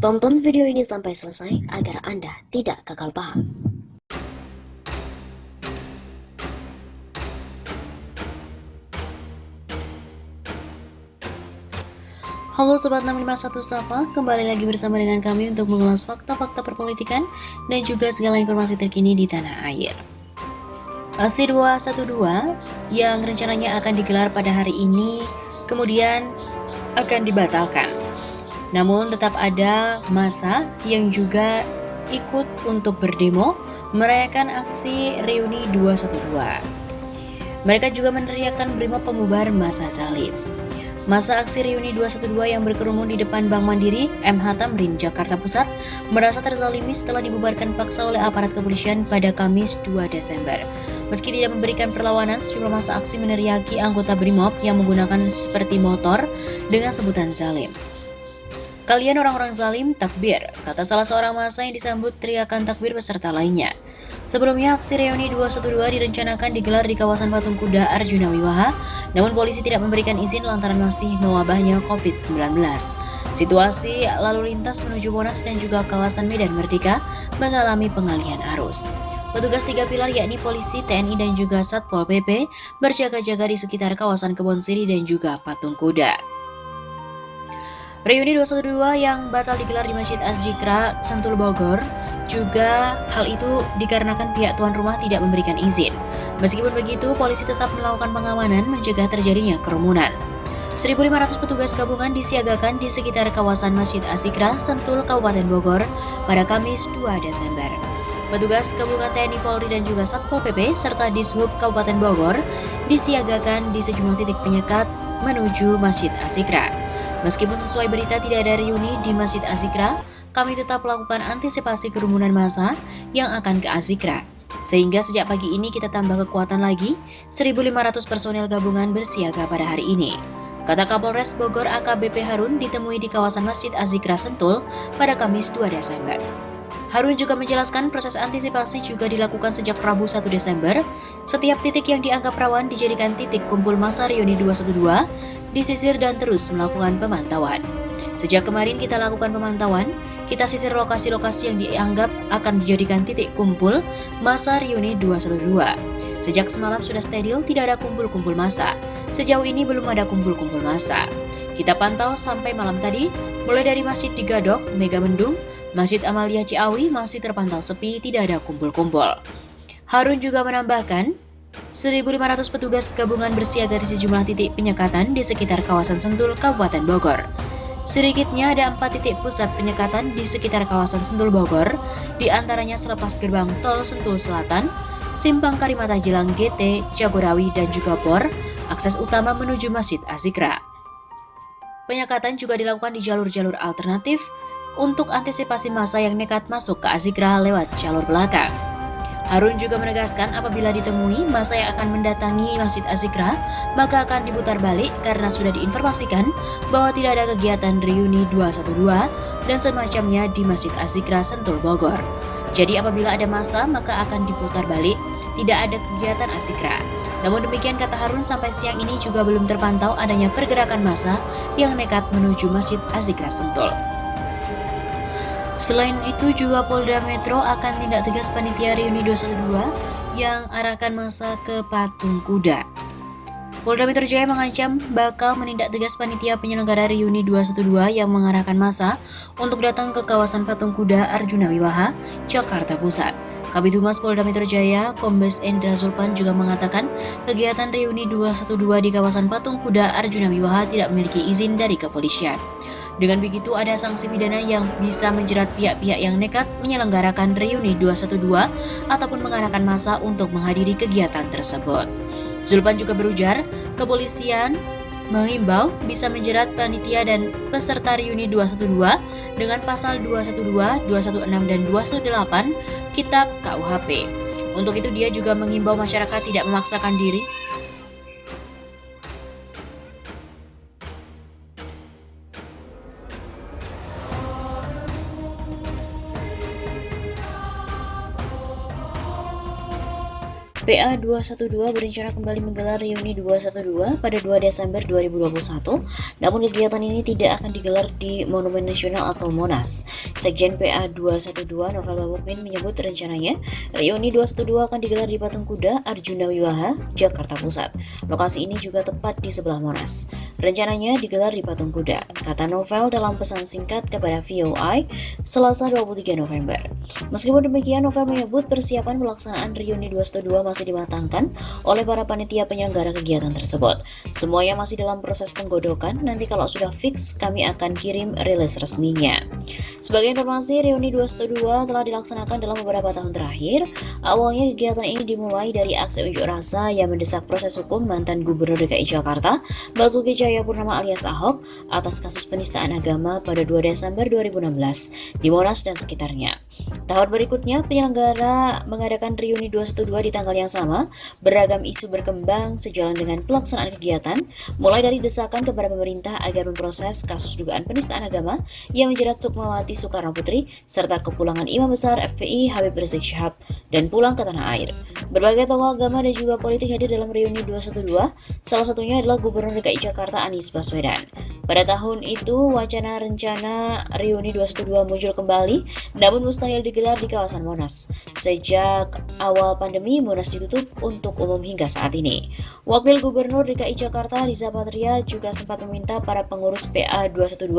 Tonton video ini sampai selesai agar Anda tidak gagal paham. Halo Sobat 651 Sapa, kembali lagi bersama dengan kami untuk mengulas fakta-fakta perpolitikan dan juga segala informasi terkini di tanah air. Aksi 212 yang rencananya akan digelar pada hari ini kemudian akan dibatalkan. Namun tetap ada massa yang juga ikut untuk berdemo merayakan aksi reuni 212. Mereka juga meneriakkan Brimob pemubar massa Zalim. Masa aksi reuni 212 yang berkerumun di depan Bank Mandiri, MH Tamrin, Jakarta Pusat, merasa terzalimi setelah dibubarkan paksa oleh aparat kepolisian pada Kamis 2 Desember. Meski tidak memberikan perlawanan, sejumlah masa aksi meneriaki anggota Brimob yang menggunakan seperti motor dengan sebutan zalim. "Kalian orang-orang zalim, takbir," kata salah seorang massa yang disambut teriakan takbir beserta lainnya. Sebelumnya, aksi reuni 212 direncanakan digelar di kawasan Patung Kuda Arjuna Wiwaha, namun polisi tidak memberikan izin lantaran masih mewabahnya COVID-19. Situasi lalu lintas menuju Monas dan juga kawasan Medan Merdeka mengalami pengalihan arus. Petugas 3 pilar yakni polisi, TNI, dan juga Satpol PP berjaga-jaga di sekitar kawasan Kebon Siri dan juga Patung Kuda. Reuni 212 yang batal digelar di Masjid Az-Zikra, Sentul, Bogor, juga hal itu dikarenakan pihak tuan rumah tidak memberikan izin. Meskipun begitu, polisi tetap melakukan pengamanan mencegah terjadinya kerumunan. 1.500 petugas gabungan disiagakan di sekitar kawasan Masjid Az-Zikra, Sentul, Kabupaten Bogor pada Kamis 2 Desember. Petugas gabungan TNI, Polri, dan juga Satpol PP serta Dishub Kabupaten Bogor disiagakan di sejumlah titik penyekat menuju Masjid Az-Zikra. Meskipun sesuai berita tidak ada reuni di Masjid Az-Zikra, kami tetap melakukan antisipasi kerumunan massa yang akan ke Az-Zikra. Sehingga sejak pagi ini kita tambah kekuatan lagi, 1.500 personel gabungan bersiaga pada hari ini, kata Kapolres Bogor AKBP Harun ditemui di kawasan Masjid Az-Zikra Sentul pada Kamis 2 Desember. Harun juga menjelaskan proses antisipasi juga dilakukan sejak Rabu 1 Desember. Setiap titik yang dianggap rawan dijadikan titik kumpul massa reuni 212, disisir dan terus melakukan pemantauan. Sejak kemarin kita lakukan pemantauan, kita sisir lokasi-lokasi yang dianggap akan dijadikan titik kumpul massa reuni 212. Sejak semalam sudah steril, tidak ada kumpul-kumpul massa. Sejauh ini belum ada kumpul-kumpul massa. Kita pantau sampai malam tadi, mulai dari Masjid Digadok, Megamendung, Masjid Amalia Ciawi masih terpantau sepi, tidak ada kumpul-kumpul. Harun juga menambahkan, 1.500 petugas gabungan bersiaga di sejumlah titik penyekatan di sekitar kawasan Sentul, Kabupaten Bogor. Sedikitnya ada 4 titik pusat penyekatan di sekitar kawasan Sentul Bogor, di antaranya selepas gerbang tol Sentul Selatan, Simpang Karimata Jelang GT, Jagorawi, dan juga BOR, akses utama menuju Masjid Az-Zikra. Penyekatan juga dilakukan di jalur-jalur alternatif untuk antisipasi massa yang nekat masuk ke Az-Zikra lewat jalur belakang. Harun juga menegaskan apabila ditemui massa yang akan mendatangi Masjid Az-Zikra, maka akan diputar balik karena sudah diinformasikan bahwa tidak ada kegiatan reuni 212 dan semacamnya di Masjid Az-Zikra Sentul Bogor. Jadi apabila ada massa maka akan diputar balik, tidak ada kegiatan Az-Zikra. Namun demikian kata Harun, sampai siang ini juga belum terpantau adanya pergerakan massa yang nekat menuju Masjid Az-Zikra Sentul. Selain itu juga Polda Metro akan tindak tegas panitia reuni 212 yang arahkan massa ke Patung Kuda. Polda Metro Jaya mengancam bakal menindak tegas panitia penyelenggara reuni 212 yang mengarahkan massa untuk datang ke kawasan Patung Kuda Arjuna Wiwaha, Jakarta Pusat. Kabid Humas Polda Metro Jaya, Kombes Endra Zulpan juga mengatakan kegiatan reuni 212 di kawasan Patung Kuda Arjuna Wiwaha tidak memiliki izin dari kepolisian. Dengan begitu ada sanksi pidana yang bisa menjerat pihak-pihak yang nekat menyelenggarakan reuni 212 ataupun mengarahkan massa untuk menghadiri kegiatan tersebut. Zulpan juga berujar, kepolisian mengimbau bisa menjerat panitia dan peserta reuni 212 dengan pasal 212, 216, dan 218 Kitab KUHP. Untuk itu dia juga mengimbau masyarakat tidak memaksakan diri PA 212 berencana kembali menggelar reuni 212 pada 2 Desember 2021, namun kegiatan ini tidak akan digelar di Monumen Nasional atau Monas. Sekjen PA 212 Novel Bamukmin menyebut rencananya reuni 212 akan digelar di Patung Kuda Arjuna Wiwaha, Jakarta Pusat. Lokasi ini juga tepat di sebelah Monas. Rencananya digelar di Patung Kuda, kata Novel dalam pesan singkat kepada VOI Selasa 23 November. Meskipun demikian, Novel menyebut persiapan pelaksanaan reuni 212 masih dimatangkan oleh para panitia penyelenggara kegiatan tersebut. Semuanya masih dalam proses penggodokan, nanti kalau sudah fix kami akan kirim rilis resminya. Sebagai informasi, reuni 212 telah dilaksanakan dalam beberapa tahun terakhir. Awalnya kegiatan ini dimulai dari aksi unjuk rasa yang mendesak proses hukum mantan Gubernur DKI Jakarta, Basuki Cahayapurnama alias Ahok, atas kasus penistaan agama pada 2 Desember 2016 di Monas dan sekitarnya. Tahun berikutnya, penyelenggara mengadakan reuni 212 di tanggal yang sama. Beragam isu berkembang sejalan dengan pelaksanaan kegiatan, mulai dari desakan kepada pemerintah agar memproses kasus dugaan penistaan agama yang menjerat Sukmawati Soekarno Putri, serta kepulangan Imam Besar FPI Habib Rizik Syihab dan pulang ke tanah air. Berbagai tokoh agama dan juga politik hadir dalam reuni 212, salah satunya adalah Gubernur DKI Jakarta Anies Baswedan. Pada tahun itu, wacana rencana reuni 212 muncul kembali, namun mustahil digelar di kawasan Monas. Sejak awal pandemi, Monas ditutup untuk umum hingga saat ini. Wakil Gubernur DKI Jakarta Riza Patria juga sempat meminta para pengurus PA 212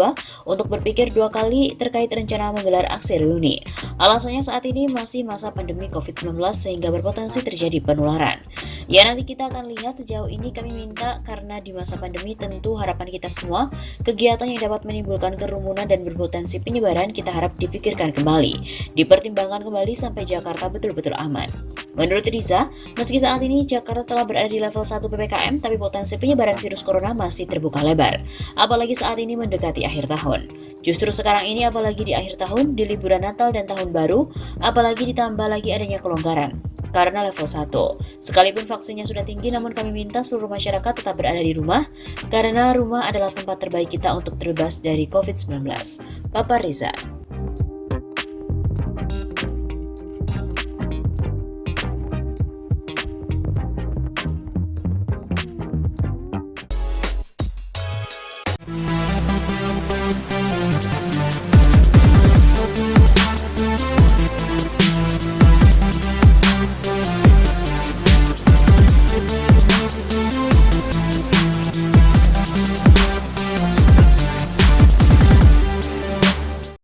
untuk berpikir dua kali terkait rencana menggelar aksi reuni. Alasannya saat ini masih masa pandemi COVID-19 sehingga berpotensi terjadi penularan. Ya, nanti kita akan lihat. Sejauh ini kami minta karena di masa pandemi tentu harapan kita semua kegiatan yang dapat menimbulkan kerumunan dan berpotensi penyebaran kita harap dipikirkan kembali, dipertimbangkan kembali sampai Jakarta betul-betul aman. Menurut Riza, meski saat ini Jakarta telah berada di level 1 PPKM, tapi potensi penyebaran virus corona masih terbuka lebar. Apalagi saat ini mendekati akhir tahun. Justru sekarang ini apalagi di akhir tahun, di liburan Natal dan Tahun Baru, apalagi ditambah lagi adanya kelonggaran karena level 1. Sekalipun vaksinnya sudah tinggi, namun kami minta seluruh masyarakat tetap berada di rumah, karena rumah adalah tempat terbaik kita untuk terbebas dari COVID-19. Papa Riza.